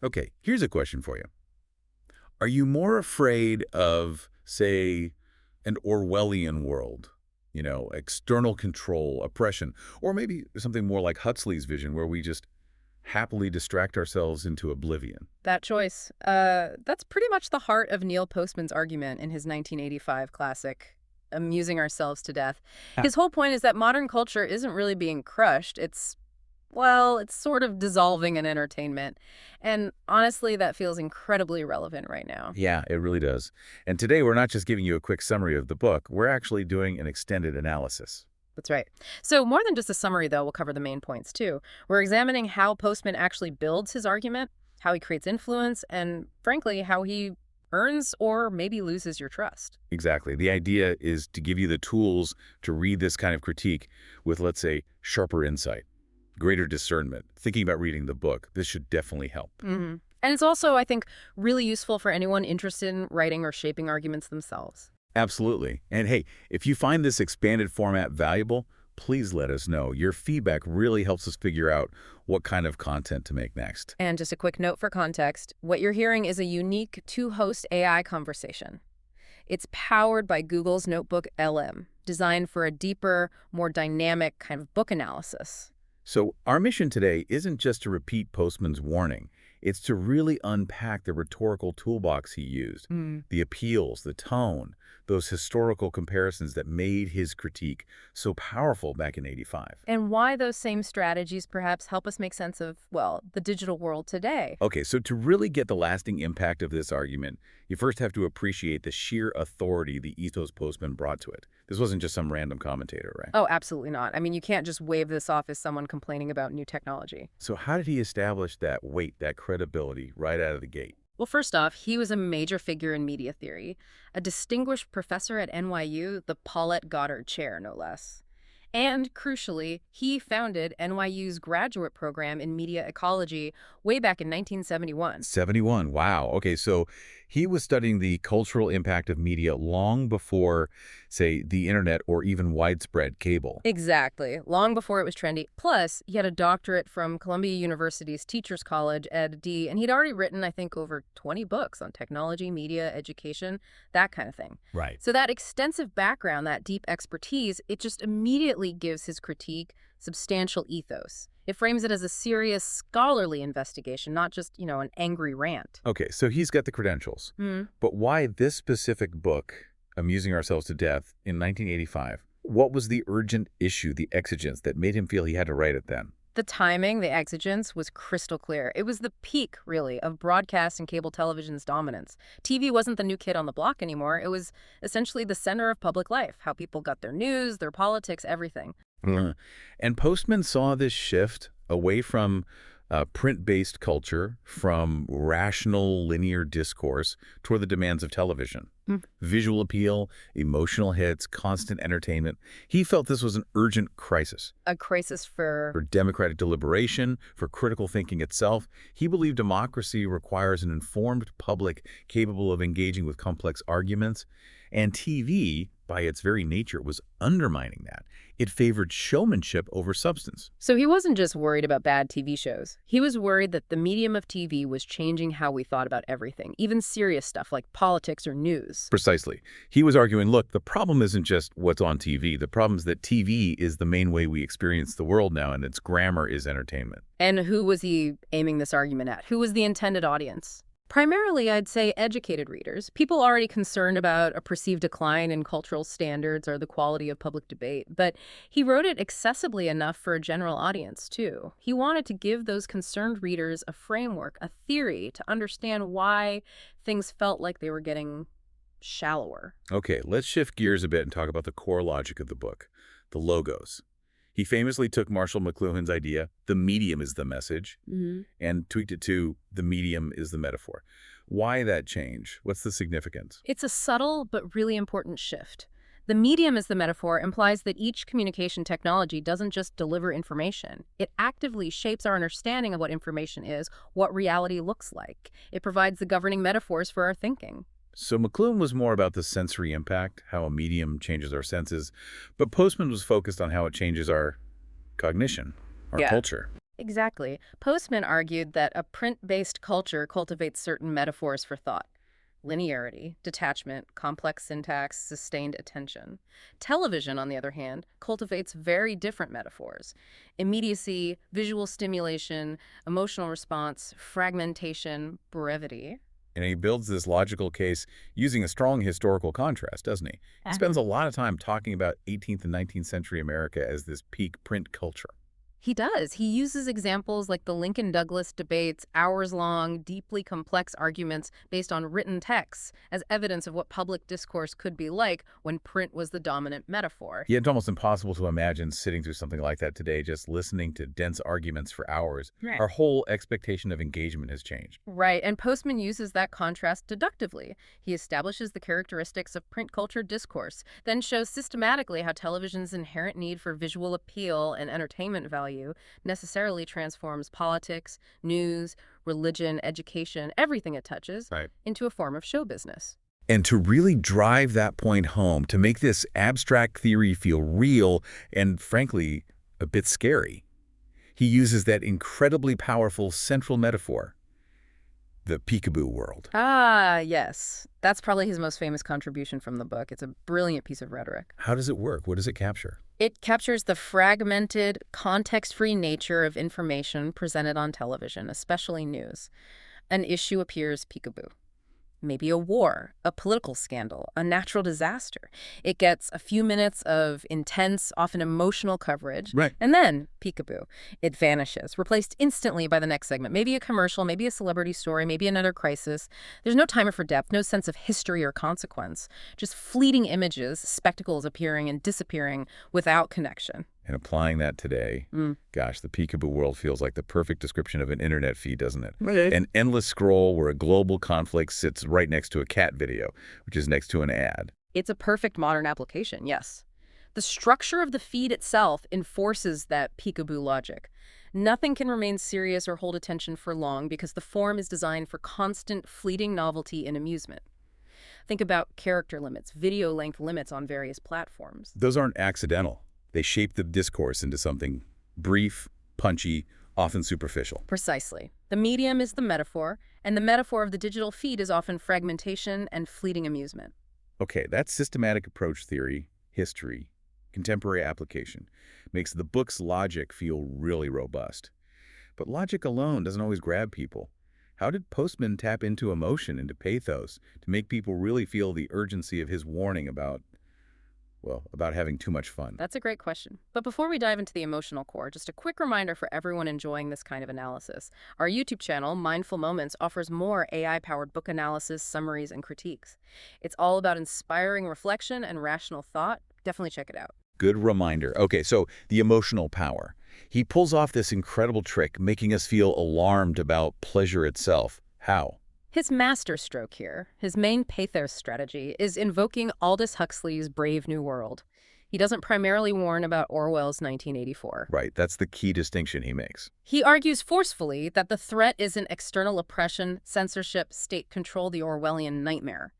Okay, here's a question for you. Are you more afraid of, say, an Orwellian world? External control, oppression, or maybe something more like Huxley's vision where we just happily distract ourselves into oblivion? That choice. That's pretty much the heart of Neil Postman's argument in his 1985 classic, Amusing Ourselves to Death. Ah, His whole point is that modern culture isn't really being crushed. It's sort of dissolving in entertainment. And honestly, that feels incredibly relevant right now. yeah, it really does. And today we're not just giving you a quick summary of the book, we're actually doing an extended analysis. That's right. So more than just a summary, though, we'll cover the main points, too. We're examining how Postman actually builds his argument, how he creates influence, and frankly, how he earns or maybe loses your trust. Exactly. The idea is to give you the tools to read this kind of critique with, let's say, sharper insight, greater discernment. Thinking about reading the book, this should definitely help. And it's also, I think, really useful for anyone interested in writing or shaping arguments themselves. Absolutely. And hey, if you find this expanded format valuable, please let us know. Your feedback really helps us figure out what kind of content to make next. And just a quick note for context, what you're hearing is a unique two-host AI conversation. It's powered by Google's NotebookLM, designed for a deeper, more dynamic kind of book analysis. So our mission today isn't just to repeat Postman's warning. It's to really unpack the rhetorical toolbox he used, the appeals, the tone, those historical comparisons that made his critique so powerful back in '85. And why those same strategies perhaps help us make sense of, well, the digital world today. Okay, so to really get the lasting impact of this argument, you first have to appreciate the sheer authority the ethos Postman brought to it. This wasn't just some random commentator, right? Oh, absolutely not. I mean, you can't just wave this off as someone complaining about new technology. So how did he establish that weight, that credibility right out of the gate? Well, first off, he was a major figure in media theory, a distinguished professor at NYU, the Paulette Goddard Chair, no less. And crucially, he founded NYU's graduate program in media ecology way back in 1971. 71, wow. Okay, so he was studying the cultural impact of media long before, say, the internet or even widespread cable. Exactly, long before it was trendy. Plus, he had a doctorate from Columbia University's Teachers College, Ed D, and he'd already written, I think, over 20 books on technology, media, education, that kind of thing. Right. So that extensive background, that deep expertise, it just immediately gives his critique substantial ethos. It frames it as a serious scholarly investigation, not just, an angry rant. Okay, so he's got the credentials. But why this specific book, Amusing Ourselves to Death, in 1985? What was the urgent issue, the exigence, that made him feel he had to write it then? The timing, the exigence, was crystal clear. It was the peak, really, of broadcast and cable television's dominance. TV wasn't the new kid on the block anymore. It was essentially the center of public life, how people got their news, their politics, everything. And Postman saw this shift away from print-based culture, from rational linear discourse, toward the demands of television. Visual appeal, emotional hits, constant entertainment. He felt this was an urgent crisis A crisis for for... democratic deliberation, for critical thinking itself. He believed democracy requires an informed public capable of engaging with complex arguments, and TV, by its very nature, was undermining that. It favored showmanship over substance. So he wasn't just worried about bad TV shows. He was worried that the medium of TV was changing how we thought about everything, even serious stuff like politics or news. Precisely. He was arguing, look, the problem isn't just what's on TV. The problem is that TV is the main way we experience the world now, and its grammar is entertainment. And who was he aiming this argument at? Who was the intended audience? Primarily, I'd say educated readers, people already concerned about a perceived decline in cultural standards or the quality of public debate. But he wrote it accessibly enough for a general audience, too. He wanted to give those concerned readers a framework, a theory, to understand why things felt like they were getting shallower. Okay, let's shift gears a bit and talk about the core logic of the book, the logos. He famously took Marshall McLuhan's idea, the medium is the message, and tweaked it to the medium is the metaphor. Why that change? What's the significance? It's a subtle but really important shift. The medium as the metaphor implies that each communication technology doesn't just deliver information. It actively shapes our understanding of what information is, what reality looks like. It provides the governing metaphors for our thinking. So McLuhan was more about the sensory impact, how a medium changes our senses, but Postman was focused on how it changes our cognition, our Yeah. culture. Exactly. Postman argued that a print-based culture cultivates certain metaphors for thought. Linearity, detachment, complex syntax, sustained attention. Television, on the other hand, cultivates very different metaphors. Immediacy, visual stimulation, emotional response, fragmentation, brevity. And he builds this logical case using a strong historical contrast, doesn't he? He spends a lot of time talking about 18th and 19th century America as this peak print culture. He does. He uses examples like the Lincoln-Douglas debates, hours-long, deeply complex arguments based on written texts as evidence of what public discourse could be like when print was the dominant metaphor. Yeah, it's almost impossible to imagine sitting through something like that today, just listening to dense arguments for hours. Right. Our whole expectation of engagement has changed. Right, and Postman uses that contrast deductively. He establishes the characteristics of print culture discourse, then shows systematically how television's inherent need for visual appeal and entertainment value necessarily transforms politics, news, religion, education, everything it touches, Right. into a form of show business. And to really drive that point home, to make this abstract theory feel real and, frankly, a bit scary, he uses that incredibly powerful central metaphor, the peekaboo world. Ah, yes. That's probably his most famous contribution from the book. It's a brilliant piece of rhetoric. How does it work? What does it capture? It captures the fragmented, context-free nature of information presented on television, especially news. An issue appears peekaboo. Maybe a war, a political scandal, a natural disaster. It gets a few minutes of intense, often emotional coverage. Right. And then, peekaboo, it vanishes, replaced instantly by the next segment. Maybe a commercial, maybe a celebrity story, maybe another crisis. There's no timer for depth, no sense of history or consequence. Just fleeting images, spectacles appearing and disappearing without connection. And applying that today, gosh, the peekaboo world feels like the perfect description of an internet feed, doesn't it? Right. An endless scroll where a global conflict sits right next to a cat video, which is next to an ad. It's a perfect modern application, yes. The structure of the feed itself enforces that peekaboo logic. Nothing can remain serious or hold attention for long because the form is designed for constant, fleeting novelty and amusement. Think about character limits, video length limits on various platforms. Those aren't accidental. They shape the discourse into something brief, punchy, often superficial. Precisely. The medium is the metaphor, and the metaphor of the digital feed is often fragmentation and fleeting amusement. Okay, that systematic approach theory, history, contemporary application, makes the book's logic feel really robust. But logic alone doesn't always grab people. How did Postman tap into emotion, into pathos, to make people really feel the urgency of his warning about having too much fun? That's a great question. But before we dive into the emotional core, just a quick reminder for everyone enjoying this kind of analysis. Our YouTube channel, Mindful Moments, offers more AI-powered book analysis, summaries, and critiques. It's all about inspiring reflection and rational thought. Definitely check it out. Good reminder. Okay, so the emotional power. He pulls off this incredible trick, making us feel alarmed about pleasure itself. How? His masterstroke here, his main pathos strategy, is invoking Aldous Huxley's Brave New World. He doesn't primarily warn about Orwell's 1984. Right, that's the key distinction he makes. He argues forcefully that the threat isn't external oppression, censorship, state control, the Orwellian nightmare.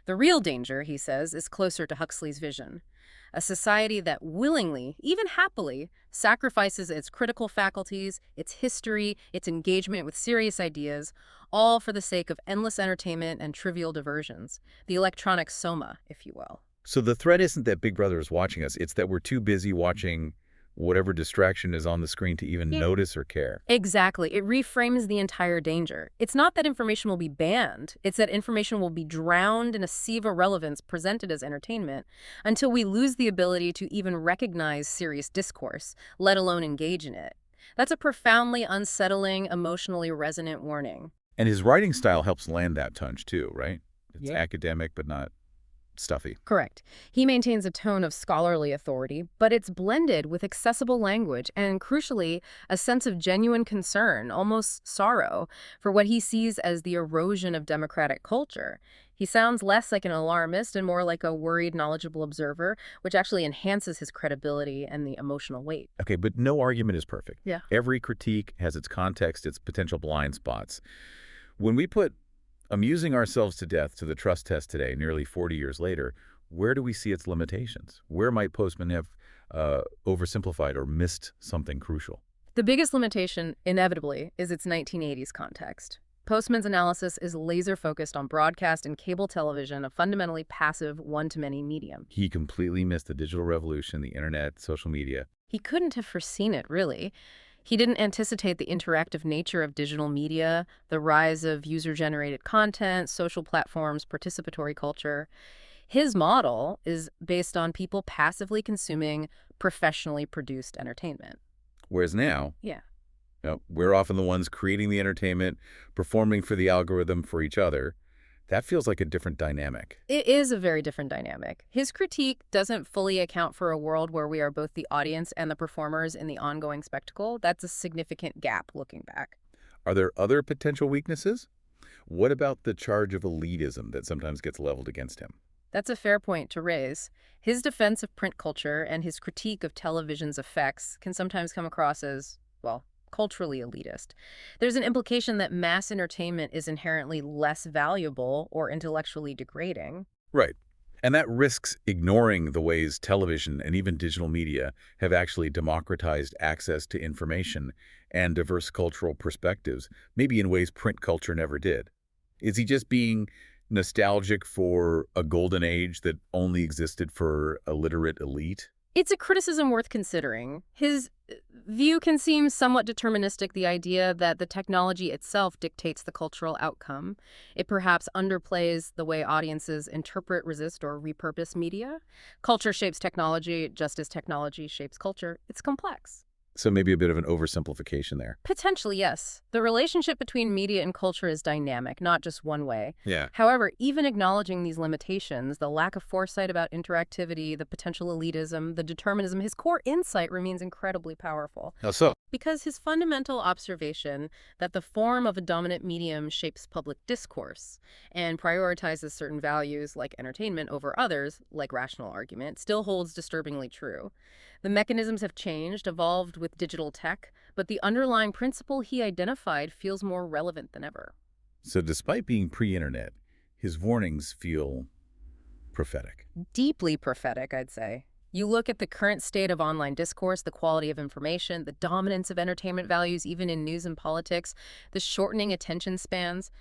The real danger, he says, is closer to Huxley's vision. A society that willingly, even happily, sacrifices its critical faculties, its history, its engagement with serious ideas, all for the sake of endless entertainment and trivial diversions. The electronic soma, if you will. So the threat isn't that Big Brother is watching us, it's that we're too busy watching whatever distraction is on the screen to even notice or care. Exactly. It reframes the entire danger. It's not that information will be banned. It's that information will be drowned in a sea of irrelevance presented as entertainment until we lose the ability to even recognize serious discourse, let alone engage in it. That's a profoundly unsettling, emotionally resonant warning. And his writing style helps land that touch too, right? It's academic but not stuffy. Correct. He maintains a tone of scholarly authority, but it's blended with accessible language and, crucially, a sense of genuine concern, almost sorrow, for what he sees as the erosion of democratic culture. He sounds less like an alarmist and more like a worried, knowledgeable observer, which actually enhances his credibility and the emotional weight. Okay, but no argument is perfect. Yeah. Every critique has its context, its potential blind spots. When we put amusing ourselves to death to the trust test today, nearly 40 years later, where do we see its limitations? Where might Postman have oversimplified or missed something crucial? The biggest limitation, inevitably, is its 1980s context. Postman's analysis is laser-focused on broadcast and cable television, a fundamentally passive one-to-many medium. He completely missed the digital revolution, the internet, social media. He couldn't have foreseen it, really. He didn't anticipate the interactive nature of digital media, the rise of user-generated content, social platforms, participatory culture. His model is based on people passively consuming professionally produced entertainment. Whereas now, Yeah. we're often the ones creating the entertainment, performing for the algorithm for each other. That feels like a different dynamic. It is a very different dynamic. His critique doesn't fully account for a world where we are both the audience and the performers in the ongoing spectacle. That's a significant gap looking back. Are there other potential weaknesses? What about the charge of elitism that sometimes gets leveled against him? That's a fair point to raise. His defense of print culture and his critique of television's effects can sometimes come across as, well, culturally elitist. There's an implication that mass entertainment is inherently less valuable or intellectually degrading. Right. And that risks ignoring the ways television and even digital media have actually democratized access to information and diverse cultural perspectives, maybe in ways print culture never did. Is he just being nostalgic for a golden age that only existed for a literate elite? It's a criticism worth considering. His view can seem somewhat deterministic, the idea that the technology itself dictates the cultural outcome. It perhaps underplays the way audiences interpret, resist, or repurpose media. Culture shapes technology just as technology shapes culture. It's complex. So maybe a bit of an oversimplification there. Potentially, yes. The relationship between media and culture is dynamic, not just one way. Yeah. However, even acknowledging these limitations, the lack of foresight about interactivity, the potential elitism, the determinism, his core insight remains incredibly powerful. How so? Because his fundamental observation that the form of a dominant medium shapes public discourse and prioritizes certain values like entertainment over others, like rational argument, still holds disturbingly true. The mechanisms have changed, evolved with digital tech, but the underlying principle he identified feels more relevant than ever. So despite being pre-internet, his warnings feel prophetic. Deeply prophetic, I'd say. You look at the current state of online discourse, the quality of information, the dominance of entertainment values, even in news and politics, the shortening attention spans.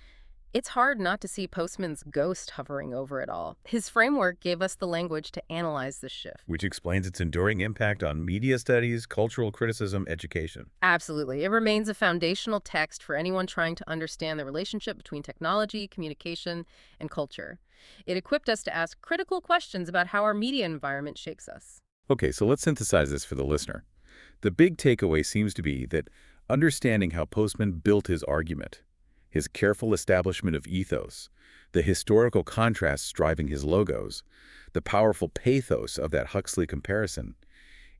It's hard not to see Postman's ghost hovering over it all. His framework gave us the language to analyze this shift. Which explains its enduring impact on media studies, cultural criticism, education. Absolutely. It remains a foundational text for anyone trying to understand the relationship between technology, communication, and culture. It equipped us to ask critical questions about how our media environment shapes us. Okay, so let's synthesize this for the listener. The big takeaway seems to be that understanding how Postman built his argument, his careful establishment of ethos, the historical contrasts driving his logos, the powerful pathos of that Huxley comparison,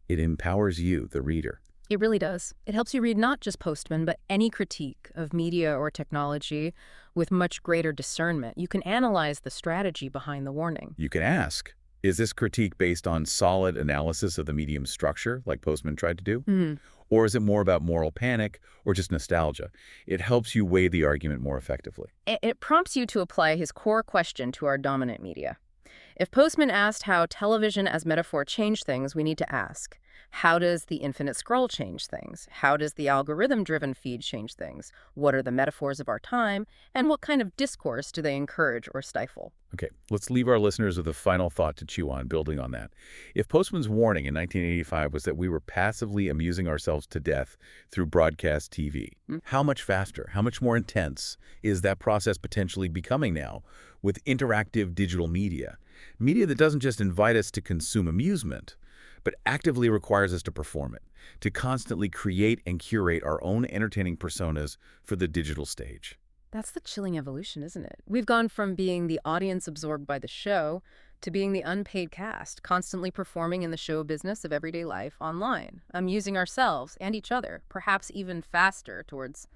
it empowers you, the reader. It really does. It helps you read not just Postman, but any critique of media or technology with much greater discernment. You can analyze the strategy behind the warning. You can ask, is this critique based on solid analysis of the medium's structure, like Postman tried to do? Or is it more about moral panic or just nostalgia? It helps you weigh the argument more effectively. It prompts you to apply his core question to our dominant media. If Postman asked how television as metaphor changed things, we need to ask, how does the infinite scroll change things? How does the algorithm-driven feed change things? What are the metaphors of our time? And what kind of discourse do they encourage or stifle? Okay, let's leave our listeners with a final thought to chew on, building on that. If Postman's warning in 1985 was that we were passively amusing ourselves to death through broadcast TV, how much faster, how much more intense is that process potentially becoming now with interactive digital media? Media that doesn't just invite us to consume amusement, but actively requires us to perform it, to constantly create and curate our own entertaining personas for the digital stage. That's the chilling evolution, isn't it? We've gone from being the audience absorbed by the show to being the unpaid cast, constantly performing in the show business of everyday life online, amusing ourselves and each other, perhaps even faster towards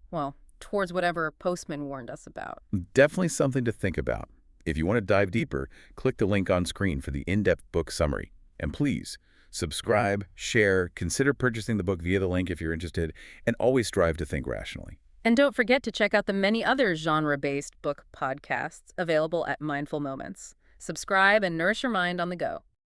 whatever Postman warned us about. Definitely something to think about. If you want to dive deeper, click the link on screen for the in-depth book summary. And please, subscribe, share, consider purchasing the book via the link if you're interested, and always strive to think rationally. And don't forget to check out the many other genre-based book podcasts available at Mindful Moments. Subscribe and nourish your mind on the go.